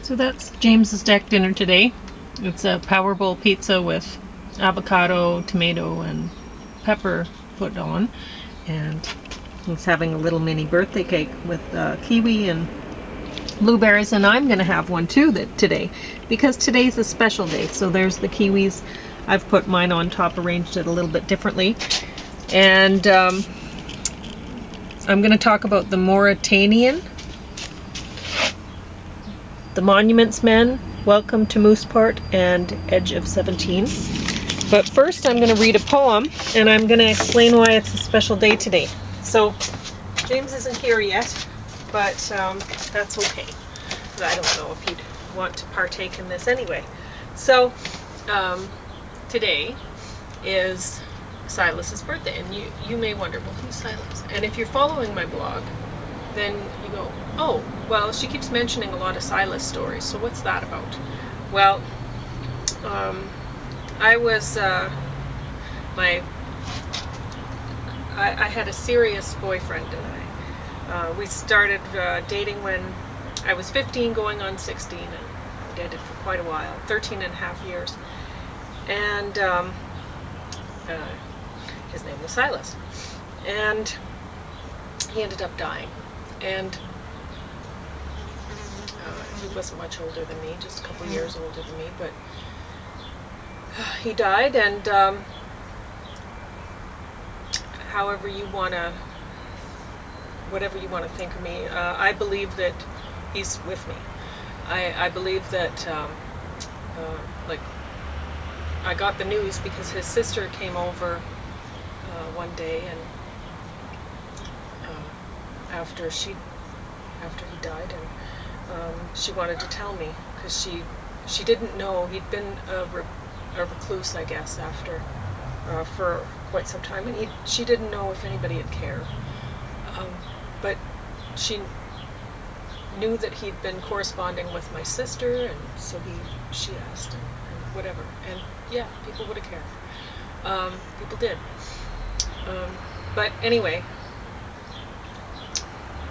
So that's James's deck dinner today. It's a power bowl pizza with avocado, tomato, and pepper put on. And he's having a little mini birthday cake with kiwi and blueberries, and I'm going to have one too today because today's a special day. So there's the kiwis. I've put mine on top, arranged it a little bit differently. And I'm going to talk about the Mauritanian. The Monuments Men, Welcome to Moose Part, and Edge of 17. But first I'm going to read a poem, and I'm going to explain why it's a special day today. So, James isn't here yet, but that's okay. I don't know if he'd want to partake in this anyway. So, today is Silas's birthday, and you may wonder, well, who's Silas? And if you're following my blog, then you go, oh, well, she keeps mentioning a lot of Silas stories, so what's that about? Well, I was, I had a serious boyfriend, and we started dating when I was 15 going on 16, and we dated for quite a while, 13 and a half years, and his name was Silas, and he ended up dying. And he wasn't much older than me, just a couple years older than me, but he died, and whatever you want to think of me, I believe that he's with me. I believe that, like, I got the news because his sister came over one day, and after he died, and she wanted to tell me, because she didn't know. He'd been a recluse, I guess, after for quite some time, and she didn't know if anybody had cared, but she knew that he'd been corresponding with my sister, and so she asked, and whatever, and yeah, people would have cared. People did, but anyway,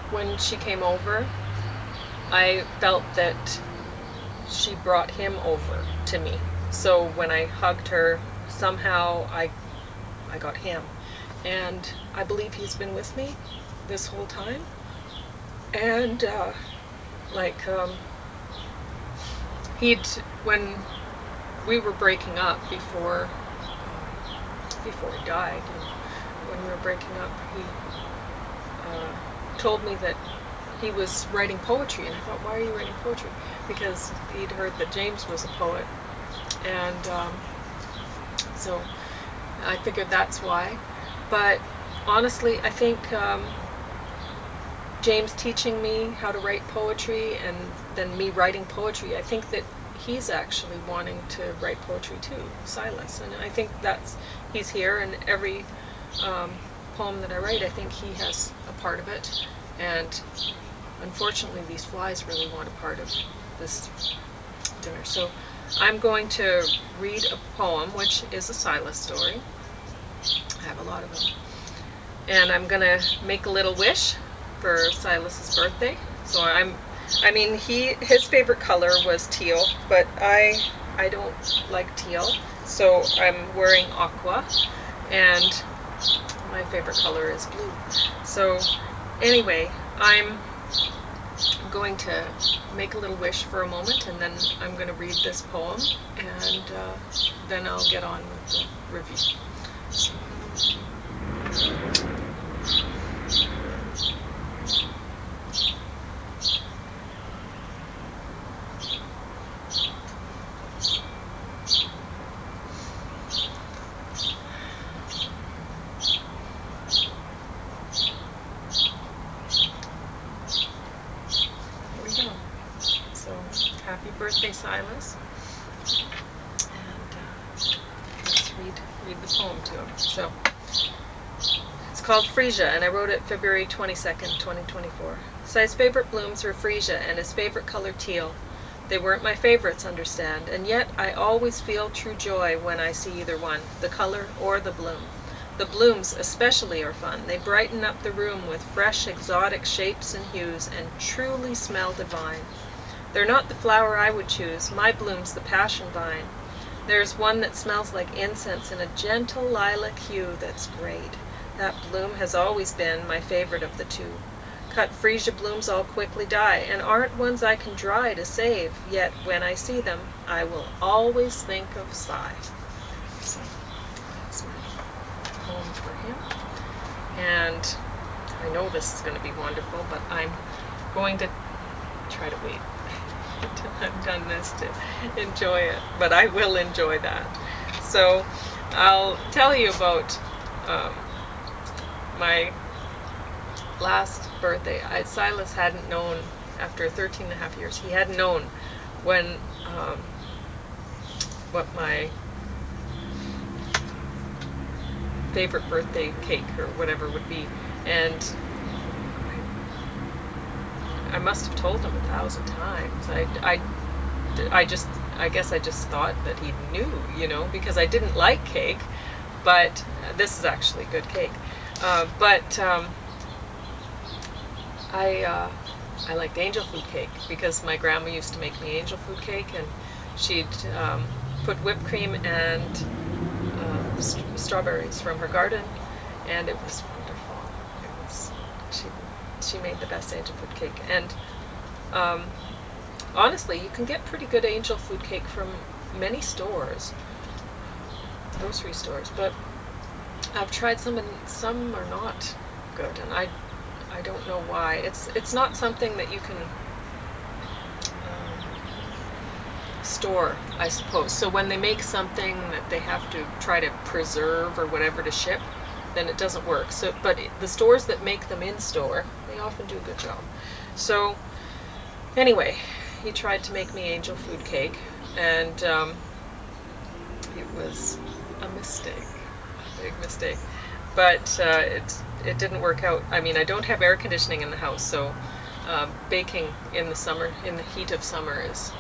when she came over, I felt that she brought him over to me. So when I hugged her, somehow I got him. And I believe he's been with me this whole time. And when we were breaking up before he died, and when we were breaking up, he told me that he was writing poetry, and I thought, why are you writing poetry? Because he'd heard that James was a poet, and so I figured that's why. But honestly, I think James teaching me how to write poetry, and then me writing poetry, I think that he's actually wanting to write poetry too, Silas, and I think he's here, and every poem that I write, I think he has a part of it, and unfortunately these flies really want a part of this dinner. So I'm going to read a poem, which is a Silas story. I have a lot of them, and I'm gonna make a little wish for Silas's birthday. So his favorite color was teal, but I don't like teal, so I'm wearing aqua, and my favorite color is blue. So anyway, I'm going to make a little wish for a moment, and then I'm going to read this poem, and then I'll get on with the review. So. Happy birthday, Silas. And let's read the poem to him. So, it's called Freesia, and I wrote it February 22nd, 2024. Si's favorite blooms were Freesia, and his favorite color teal. They weren't my favorites, understand, and yet I always feel true joy when I see either one, the color or the bloom. The blooms especially are fun. They brighten up the room with fresh, exotic shapes and hues, and truly smell divine. They're not the flower I would choose. My bloom's the passion vine. There's one that smells like incense in a gentle lilac hue that's great. That bloom has always been my favorite of the two. Cut freesia blooms all quickly die, and aren't ones I can dry to save, yet when I see them, I will always think of Cy. So, that's my poem for him. And I know this is going to be wonderful, but I'm going to try to wait until I've done this to enjoy it. But I will enjoy that. So I'll tell you about my last birthday. Silas hadn't known, after 13 and a half years, he hadn't known when what my favorite birthday cake or whatever would be, and I must have told him 1,000 times. I guess I just thought that he knew, because I didn't like cake, but this is actually good cake. I liked angel food cake because my grandma used to make me angel food cake, and she'd put whipped cream and strawberries from her garden, and it was wonderful. She made the best angel food cake, and honestly, you can get pretty good angel food cake from many stores, grocery stores, but I've tried some and some are not good, and I don't know why. It's not something that you can store, I suppose. So when they make something that they have to try to preserve or whatever to ship, then it doesn't work. So, but the stores that make them in store, they often do a good job. So anyway, he tried to make me angel food cake, and it was a mistake, a big mistake. But it didn't work out. I mean, I don't have air conditioning in the house, so baking in the summer, in the heat of summer, is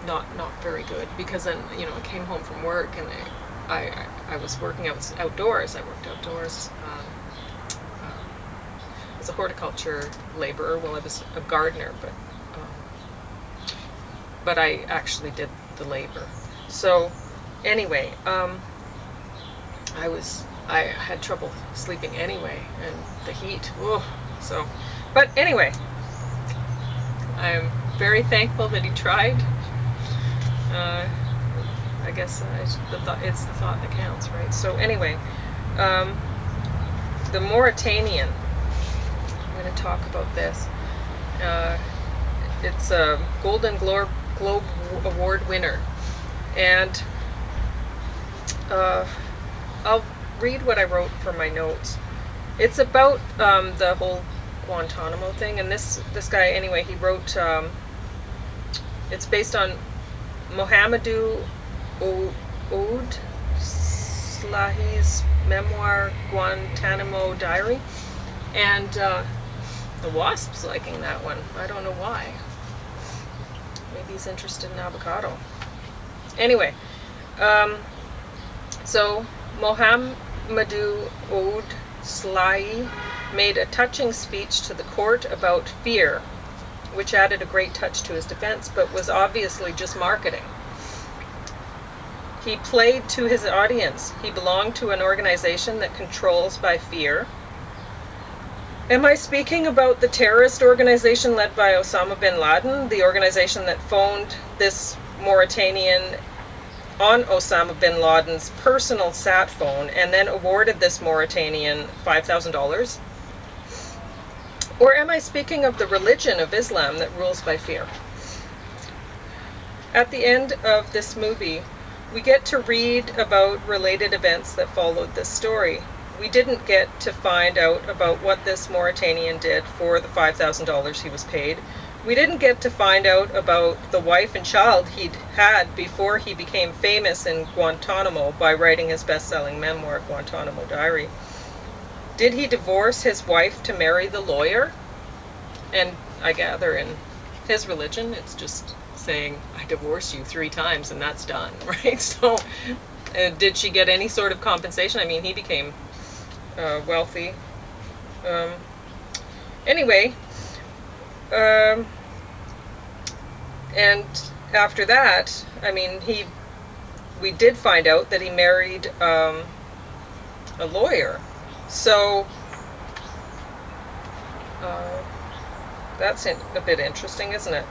not very good, because then I came home from work and I was working outdoors. I worked outdoors as a horticulture laborer. Well, I was a gardener, but I actually did the labor. So anyway, I had trouble sleeping anyway, and the heat. So, but anyway, I'm very thankful that he tried. I guess it's the thought that counts, right? So anyway, the Mauritanian. I'm going to talk about this. It's a Golden Globe Award winner, and I'll read what I wrote for my notes. It's about the whole Guantanamo thing, and this guy, anyway, he wrote, it's based on Mohamedou Ould Slahi's memoir, Guantanamo Diary, and the Wasp's liking that one. I don't know why. Maybe he's interested in avocado. Anyway, so Mohamedou Ould Slahi made a touching speech to the court about fear, which added a great touch to his defense, but was obviously just marketing. He played to his audience. He belonged to an organization that controls by fear. Am I speaking about the terrorist organization led by Osama bin Laden, the organization that phoned this Mauritanian on Osama bin Laden's personal sat phone and then awarded this Mauritanian $5,000? Or am I speaking of the religion of Islam that rules by fear? At the end of this movie, we get to read about related events that followed this story. We didn't get to find out about what this Mauritanian did for the $5,000 he was paid. We didn't get to find out about the wife and child he'd had before he became famous in Guantanamo by writing his best-selling memoir, Guantanamo Diary. Did he divorce his wife to marry the lawyer? And I gather in his religion, it's just saying, I divorce you 3 times and that's done, right? So did she get any sort of compensation? I mean, he became wealthy. Anyway, And after that, I mean, we did find out that he married a lawyer. So that's a bit interesting, isn't it?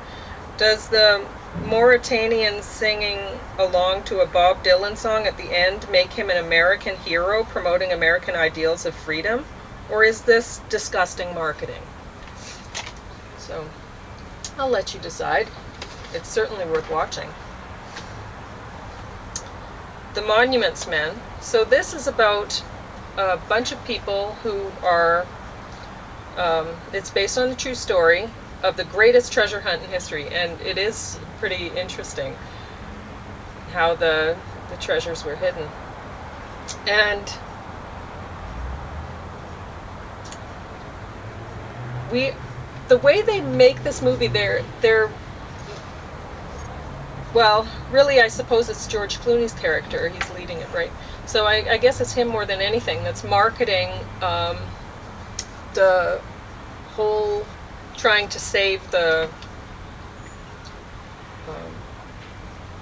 Does the Mauritanian singing along to a Bob Dylan song at the end make him an American hero promoting American ideals of freedom? Or is this disgusting marketing? So I'll let you decide. It's certainly worth watching. The Monuments Men. So this is about a bunch of people who are, it's based on a true story of the greatest treasure hunt in history, and it is pretty interesting how the treasures were hidden. And the way they make this movie, they're well, really, I suppose it's George Clooney's character. He's leading it, right? So I guess it's him more than anything that's marketing the whole trying to save the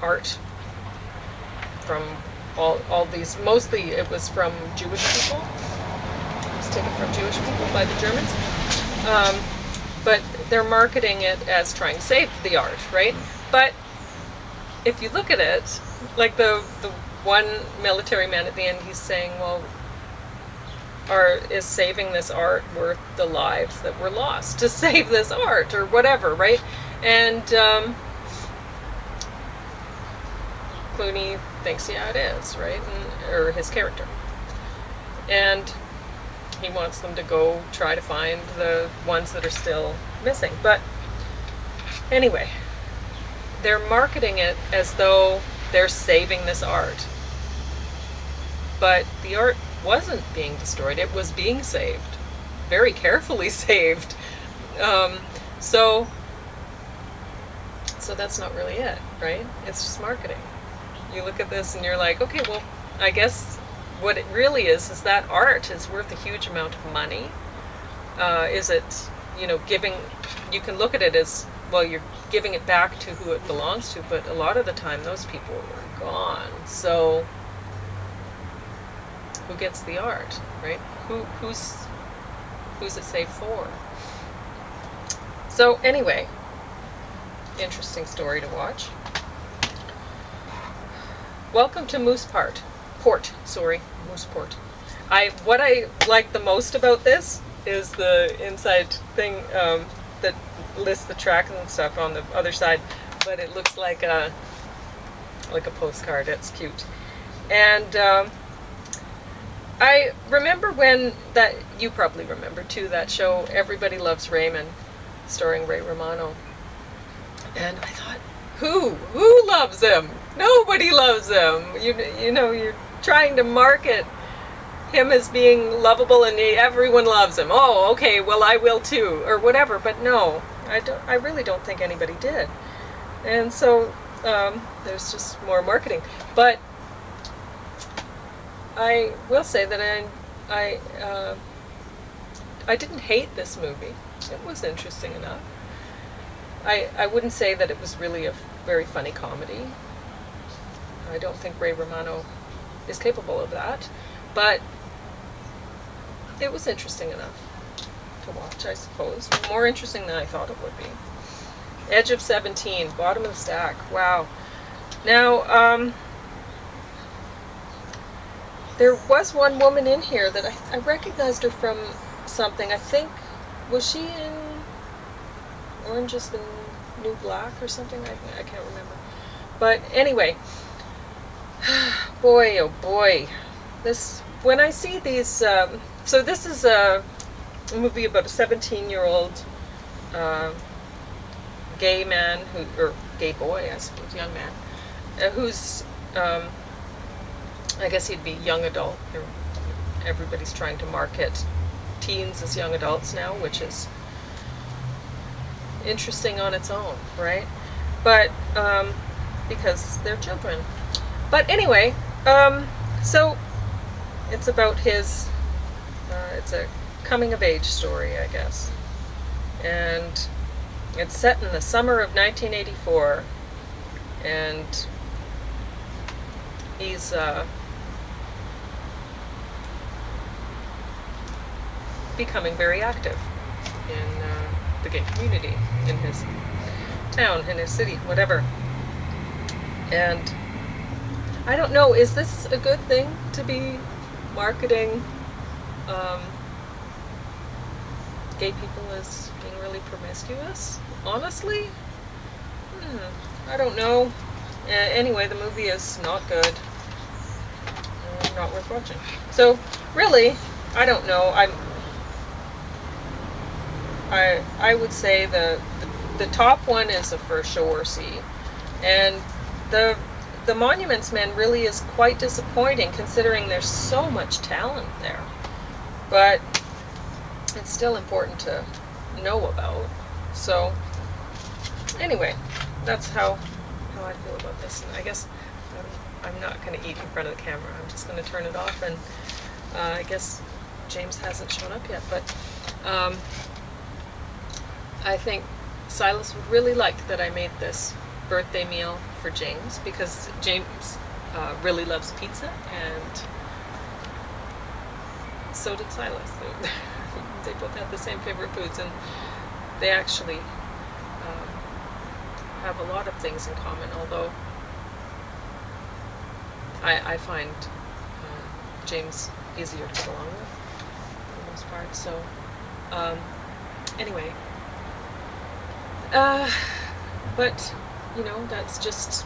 art from all these. Mostly it was from Jewish people. It was taken from Jewish people by the Germans. But they're marketing it as trying to save the art, right? But if you look at it, like the one military man at the end, he's saying, well, is saving this art worth the lives that were lost to save this art, or whatever, right? And Clooney thinks, yeah, it is, right? Or his character. And he wants them to go try to find the ones that are still missing. But anyway, they're marketing it as though they're saving this art. But the art wasn't being destroyed. It was being saved. Very carefully saved. So that's not really it, right? It's just marketing. You look at this and you're like, okay, well, I guess what it really is that art is worth a huge amount of money. Is it, giving, you can look at it as, well, you're giving it back to who it belongs to, but a lot of the time those people are gone. So who gets the art, right? Who's it saved for? So anyway, interesting story to watch. Welcome to Mooseport. Mooseport. What I like the most about this is the inside thing that lists the track and stuff on the other side, but it looks like a postcard. It's cute. And I remember when you probably remember too, that show Everybody Loves Raymond, starring Ray Romano. And I thought, who loves him? Nobody loves him. You're trying to market him as being lovable and everyone loves him. Oh, okay, well, I will too, or whatever. But no, I really don't think anybody did. And so there's just more marketing. But I will say that I didn't hate this movie. It was interesting enough. I wouldn't say that it was really a very funny comedy. I don't think Ray Romano is capable of that. But it was interesting enough to watch, I suppose. More interesting than I thought it would be. Edge of 17, bottom of the stack. Wow. Now, there was one woman in here that I recognized her from something. I think, was she in Orange is the New Black or something? I can't remember. But anyway, boy, oh boy. When I see these, so this is a movie about a 17-year-old gay man, or gay boy, I suppose, young man, who's, I guess he'd be young adult. Everybody's trying to market teens as young adults now, which is interesting on its own, right? But because they're children. But anyway, so it's about his, it's a coming of age story, I guess. And It's set in the summer of 1984, and he's becoming very active in the gay community, in his town, in his city, whatever. And I don't know, is this a good thing to be marketing gay people as being really promiscuous? Honestly? I don't know. Anyway, the movie is not good. Not worth watching. So, really, I don't know. I would say the top one is a for sure see. And the Monuments Men really is quite disappointing, considering there's so much talent there. But it's still important to know about. So anyway, that's how I feel about this. And I guess I'm not going to eat in front of the camera. I'm just going to turn it off. And I guess James hasn't shown up yet, but I think Silas would really like that I made this birthday meal for James, because James really loves pizza, and so did Silas. They both have the same favorite foods, and they actually have a lot of things in common, although I find James easier to get along with for the most part. So anyway, but you know, that's just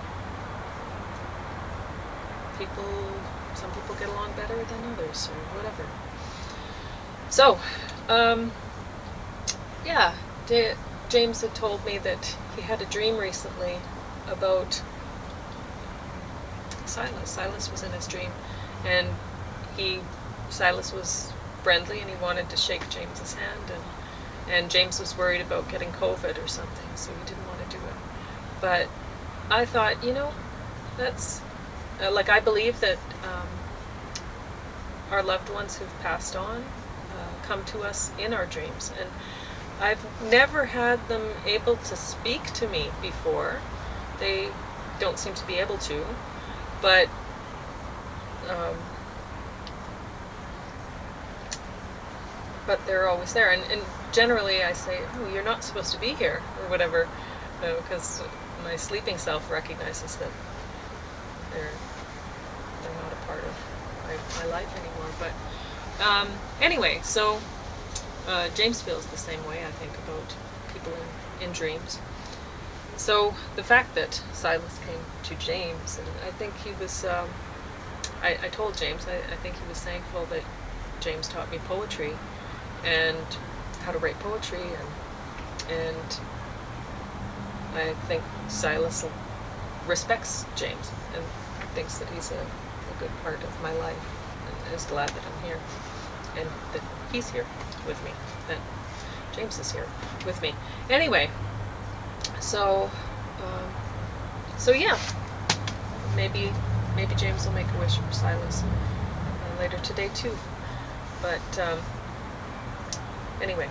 some people get along better than others, or whatever. So yeah, James had told me that he had a dream recently about Silas. Silas was in his dream, and Silas was friendly, and he wanted to shake James's hand, and James was worried about getting COVID or something, so he didn't want to do it. But I thought, you know, that's like, I believe that our loved ones who've passed on come to us in our dreams, and I've never had them able to speak to me before. They don't seem to be able to, but they're always there. And generally I say, oh, you're not supposed to be here, or whatever, because my sleeping self recognizes that they're not a part of my life anymore. But anyway, so James feels the same way, I think, about people in dreams. So the fact that Silas came to James, and I think he was, I told James, I think he was thankful that James taught me poetry and how to write poetry, and I think Silas respects James and thinks that he's a good part of my life, and is glad that I'm here, and that he's here with me, that James is here with me. Anyway, so yeah, maybe James will make a wish for Silas later today too. But anyway,